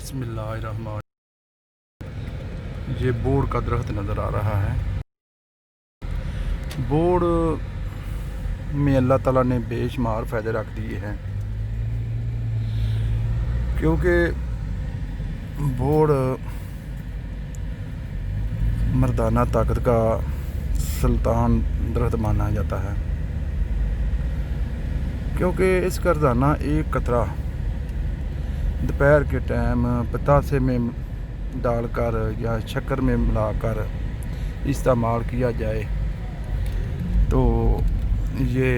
बिस्मिल्लाहिर्रहमान। ये बोर्ड का दरख्त नज़र आ रहा है। बोर्ड में अल्लाह ताला ने बेशुमार फ़ायदे रख दिए हैं, क्योंकि बोर्ड मर्दाना ताकत का सुल्तान दरख्त माना जाता है, क्योंकि इसका रोज़ाना एक कतरा दोपहर के टाइम पतासे में डालकर या शक्कर में मिलाकर इस्तेमाल किया जाए तो ये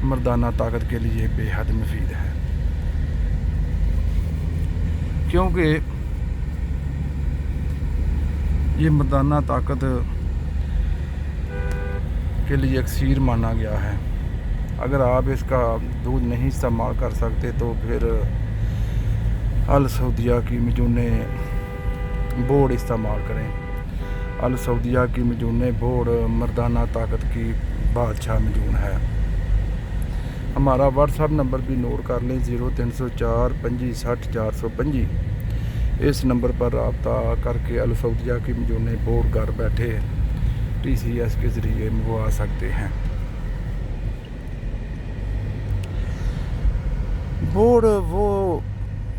मर्दाना ताकत के लिए बेहद मुफीद है। क्योंकि ये मर्दाना ताकत के लिए अक्सीर माना गया है। अगर आप इसका दूध नहीं इस्तेमाल कर सकते तो फिर अल सऊदिया की मजूने बोर्ड इस्तेमाल करें। अल सऊदिया की मजूने बोर्ड मर्दाना ताकत की बादशाह मजून है। हमारा व्हाट्सएप नंबर भी नोट कर लें, 0304 25 60 425। इस नंबर पर रब्ता करके अल सऊदिया की मजूने बोर्ड घर बैठे TCS के ज़रिए मंगवा सकते हैं। बोर्ड वो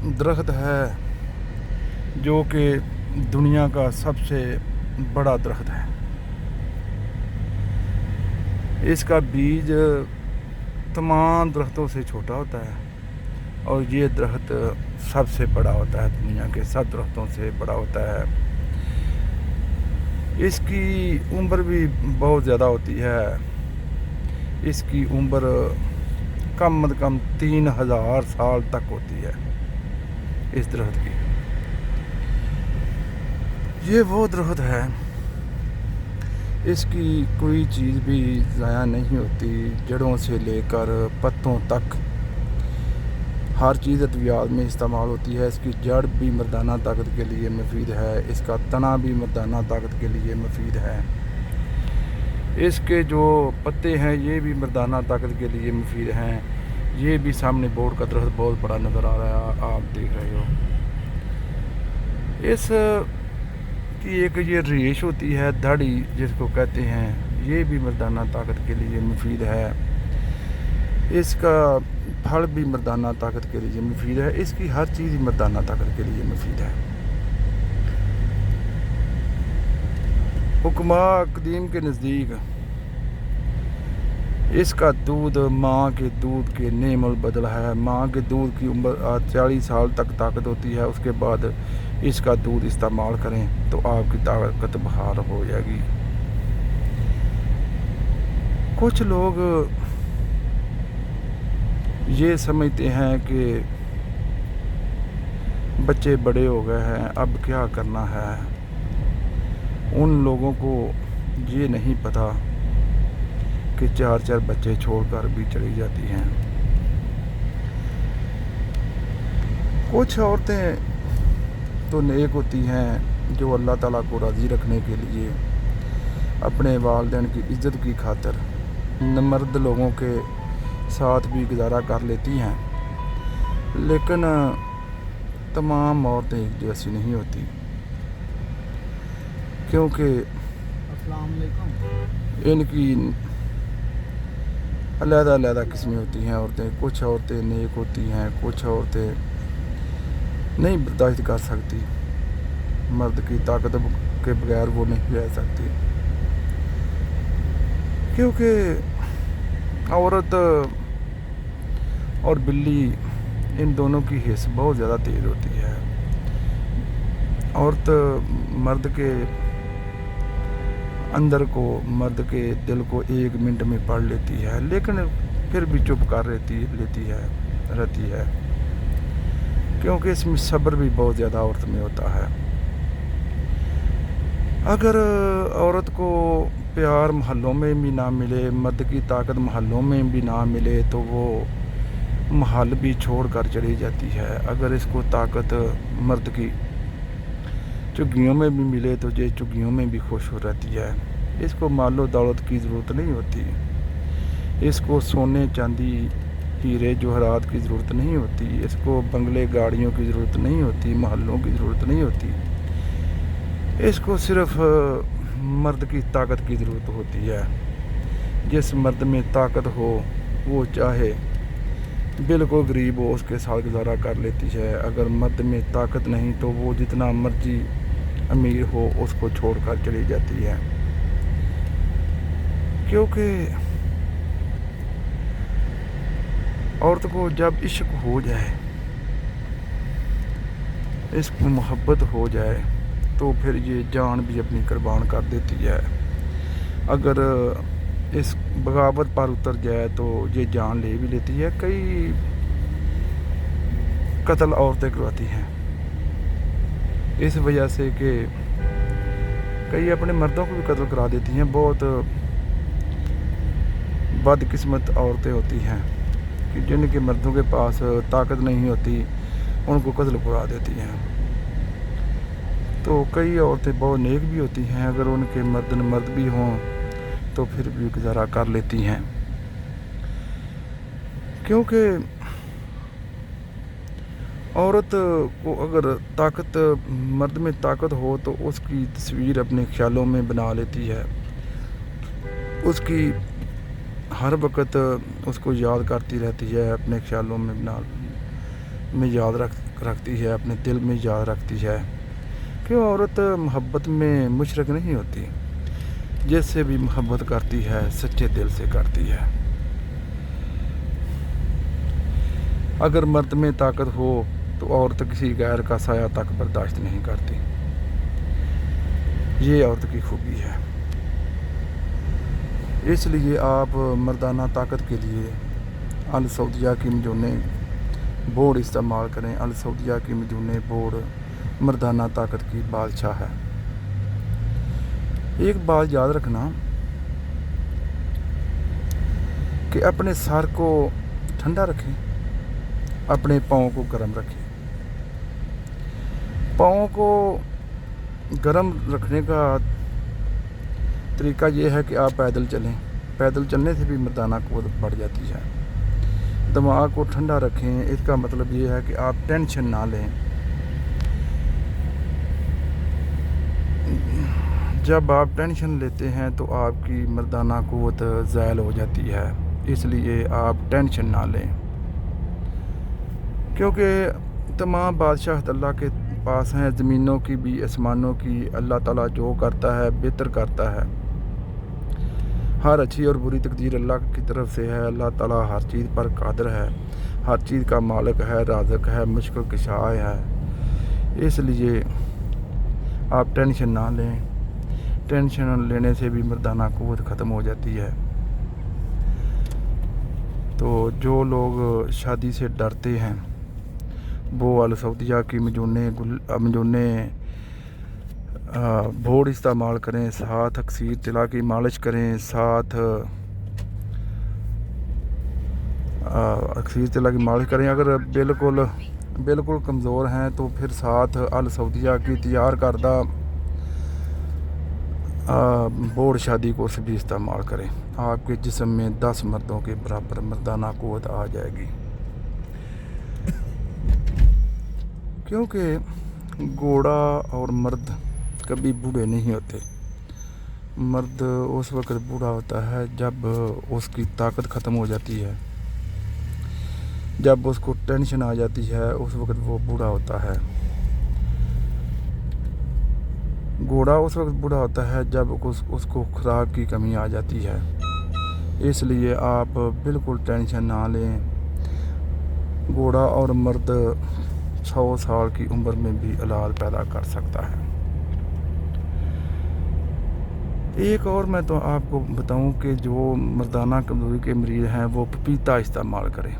दरख्त है जो कि दुनिया का सबसे बड़ा दरख्त है। इसका बीज तमाम दरख्तों से छोटा होता है और ये दरख्त सबसे बड़ा होता है, दुनिया के सब दरख्तों से बड़ा होता है। इसकी उम्र भी बहुत ज़्यादा होती है। इसकी उम्र कम अज़ कम 3000 साल तक होती है इस दरख्त की। ये वो दरख्त है, इसकी कोई चीज़ भी ज़ाया नहीं होती। जड़ों से लेकर पत्तों तक हर चीज़ अद्वियात में इस्तेमाल होती है। इसकी जड़ भी मर्दाना ताकत के लिए मुफीद है, इसका तना भी मर्दाना ताकत के लिए मुफीद है। इसके जो पत्ते हैं ये भी मर्दाना ताकत के लिए मुफीद हैं। ये भी सामने बोर्ड का दरख्त बहुत बड़ा नज़र आ रहा है, आप देख रहे हो। इस की एक ये रेश होती है, धड़ी जिसको कहते हैं, ये भी मर्दाना ताकत के लिए मुफीद है। इसका फल भी मर्दाना ताकत के लिए मुफीद है। इसकी हर चीज़ मर्दाना ताकत के लिए मुफीद है। हुक्मा कदीम के नज़दीक इसका दूध माँ के दूध के नेमुल बदल है। माँ के दूध की उम्र 40 साल तक ताकत होती है। उसके बाद इसका दूध इस्तेमाल करें तो आपकी ताकत बहाल हो जाएगी। कुछ लोग ये समझते हैं कि बच्चे बड़े हो गए हैं, अब क्या करना है। उन लोगों को ये नहीं पता कि 4 बच्चे छोड़कर भी चली जाती हैं। कुछ औरतें तो नेक होती हैं जो अल्लाह ताला को राज़ी रखने के लिए अपने वालिदैन की इज़्ज़त की खातिर मर्द लोगों के साथ भी गुजारा कर लेती हैं, लेकिन तमाम औरतें एक जैसी नहीं होती, क्योंकि इनकी अलग-अलग किस्में होती हैं औरतें। कुछ औरतें नेक होती हैं, कुछ औरतें नहीं बर्दाश्त कर सकती, मर्द की ताकत के बगैर वो नहीं रह सकती। क्योंकि औरत और बिल्ली इन दोनों की हिस्स बहुत ज़्यादा तेज़ होती है। औरत मर्द के अंदर को, मर्द के दिल को 1 मिनट में पढ़ लेती है, लेकिन फिर भी चुप कर रहती है, क्योंकि इसमें सब्र भी बहुत ज़्यादा औरत में होता है। अगर औरत को प्यार महलों में भी ना मिले, मर्द की ताकत महलों में भी ना मिले, तो वो महल भी छोड़ कर चली जाती है। अगर इसको ताकत मर्द की चुग्गियों में भी मिले तो ये चुग्गियों में भी खुश हो रहती है। इसको मालो दौलत की ज़रूरत नहीं होती। इसको सोने चांदी हीरे जवाहरात की ज़रूरत नहीं होती, इसको बंगले गाड़ियों की ज़रूरत नहीं होती, महलों की ज़रूरत नहीं होती। इसको सिर्फ मर्द की ताकत की ज़रूरत होती है। जिस मर्द में ताकत हो वो चाहे बिल्कुल गरीब हो उसके साथ गुजारा कर लेती है। अगर मर्द में ताकत नहीं तो वो जितना मर्जी अमीर हो उसको छोड़कर चली जाती है, क्योंकि औरत को जब इश्क हो जाए, इश्क मोहब्बत हो जाए तो फिर ये जान भी अपनी कुर्बान कर देती है। अगर इस बगावत पर उतर जाए तो ये जान ले भी लेती है। कई कत्ल औरतें करवाती हैं इस वजह से कि कई अपने मर्दों को भी कत्ल करा देती हैं। बहुत बदकिस्मत औरतें होती हैं कि जिनके मर्दों के पास ताकत नहीं होती, उनको कत्ल करा देती हैं। तो कई औरतें बहुत नेक भी होती हैं, अगर उनके मर्द भी हों तो फिर भी गुजारा कर लेती हैं, क्योंकि औरत को अगर ताकत, मर्द में ताकत हो तो उसकी तस्वीर अपने ख्यालों में बना लेती है। उसकी हर वक्त उसको याद करती रहती है, अपने ख्यालों में याद रखती है, अपने दिल में याद रखती है। क्यों औरत मोहब्बत में मुशरक नहीं होती, जिससे भी मोहब्बत करती है सच्चे दिल से करती है। अगर मर्द में ताकत हो तो औरत किसी गैर का साया तक बर्दाश्त नहीं करती। ये औरत की खूबी है। इसलिए आप मर्दाना ताकत के लिए अल सऊदिया की मजूने बोर्ड इस्तेमाल करें। अल सऊदिया की मजूने बोर्ड मर्दाना ताकत की बादशाह है। एक बात याद रखना कि अपने सर को ठंडा रखें, अपने पाँव को गर्म रखें। पाँव को गर्म रखने का तरीका ये है कि आप पैदल चलें। पैदल चलने से भी मर्दाना क़ुव्वत बढ़ जाती है। दिमाग को ठंडा रखें, इसका मतलब ये है कि आप टेंशन ना लें। जब आप टेंशन लेते हैं तो आपकी मर्दाना क़ुव्वत ज़ायल हो जाती है, इसलिए आप टेंशन ना लें, क्योंकि तमाम बादशाह अल्लाह के पास हैं, ज़मीनों की भी आसमानों की। अल्लाह ताला जो करता है बेहतर करता है। हर अच्छी और बुरी तकदीर अल्लाह की तरफ से है। अल्लाह ताला हर चीज़ पर कादिर है, हर चीज़ का मालिक है, राज़िक है, मुश्किल कुशा है। इसलिए आप टेंशन ना लें। टेंशन लेने से भी मर्दाना क़ुव्वत ख़त्म हो जाती है। तो जो लोग शादी से डरते हैं वो अल सऊदिया की मजूने बोर्ड इस्तेमाल करें, साथ अक्सीर तिला की मालिश करें, साथ अक्सीर तिला की मालिश करें। अगर बिल्कुल कमज़ोर हैं तो फिर साथ अल सऊदिया की तैयार करदा बोर्ड शादी कोर्स भी इस्तेमाल करें। आपके जिस्म में 10 मर्दों के बराबर मर्दाना क़ुव्वत आ जाएगी, क्योंकि घोड़ा और मर्द कभी बूढ़े नहीं होते। मर्द उस वक्त बूढ़ा होता है जब उसकी ताकत ख़त्म हो जाती है, जब उसको टेंशन आ जाती है, उस वक्त वो बूढ़ा होता है। घोड़ा उस वक्त बूढ़ा होता है जब उसको खुराक की कमी आ जाती है। इसलिए आप बिल्कुल टेंशन ना लें। घोड़ा और मर्द 100 साल की उम्र में भी औलाद पैदा कर सकता है। एक और मैं तो आपको बताऊं कि जो मर्दाना कमज़ोरी के मरीज़ हैं वो पपीता इस्तेमाल करें,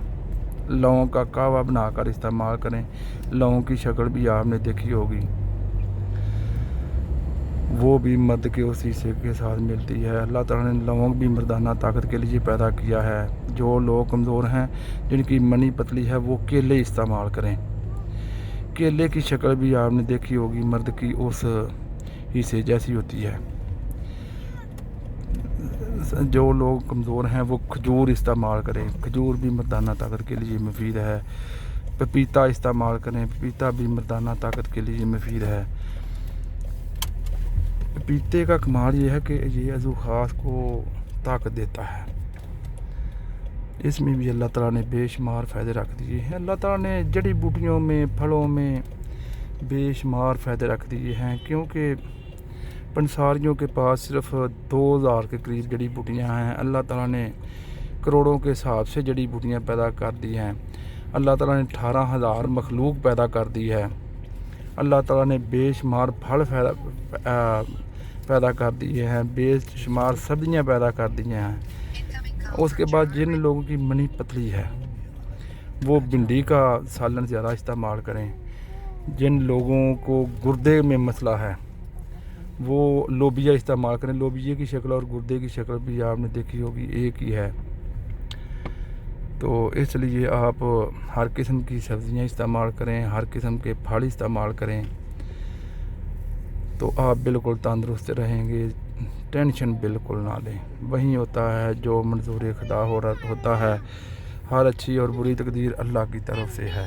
लौंग का कहवा बनाकर इस्तेमाल करें। लौंग की शक्ल भी आपने देखी होगी, वो भी मर्द के उस हिस्से के साथ मिलती है। अल्लाह ताला ने लौंग भी मर्दाना ताकत के लिए पैदा किया है। जो लोग कमज़ोर हैं, जिनकी मनी पतली है, वो केले इस्तेमाल करें। केले की शक्ल भी आपने देखी होगी, मर्द की उस हिस्से जैसी होती है। जो लोग कमज़ोर हैं वो खजूर इस्तेमाल करें, खजूर भी मर्दाना ताकत के लिए मुफीद है। पपीता इस्तेमाल करें, पपीता भी मर्दाना ताकत के लिए मुफीद है। पपीते का कमाल ये है कि ये अज़ू ख़ास को ताकत देता है। इसमें भी अल्लाह ताला ने बेशुमार फ़ायदे रख दिए हैं। अल्लाह ताला ने जड़ी बूटियों में, फलों में बेशुमार फ़ायदे रख दिए हैं, क्योंकि पंसारियों के पास सिर्फ 2000 के करीब जड़ी बूटियाँ हैं। अल्लाह ताला ने करोड़ों के हिसाब से जड़ी बूटियाँ पैदा कर दी हैं। अल्लाह ताला ने 18,000 मखलूक पैदा कर दी है। अल्लाह ताला ने बेशुमार फल पैदा कर दिए हैं, बेशुमार सब्जियाँ पैदा कर दी हैं। उसके बाद जिन लोगों की मनी पतली है वो भिंडी का सालन ज़्यादा इस्तेमाल करें। जिन लोगों को गुर्दे में मसला है वो लोबिया इस्तेमाल करें। लोबिया की शक्ल और गुर्दे की शक्ल भी आपने देखी होगी, एक ही है। तो इसलिए आप हर किस्म की सब्ज़ियाँ इस्तेमाल करें, हर किस्म के फल इस्तेमाल करें, तो आप बिल्कुल तंदुरुस्त रहेंगे। टेंशन बिल्कुल ना लें। वही होता है जो मंजूर खुदा होता है। हर अच्छी और बुरी तकदीर अल्लाह की तरफ से है।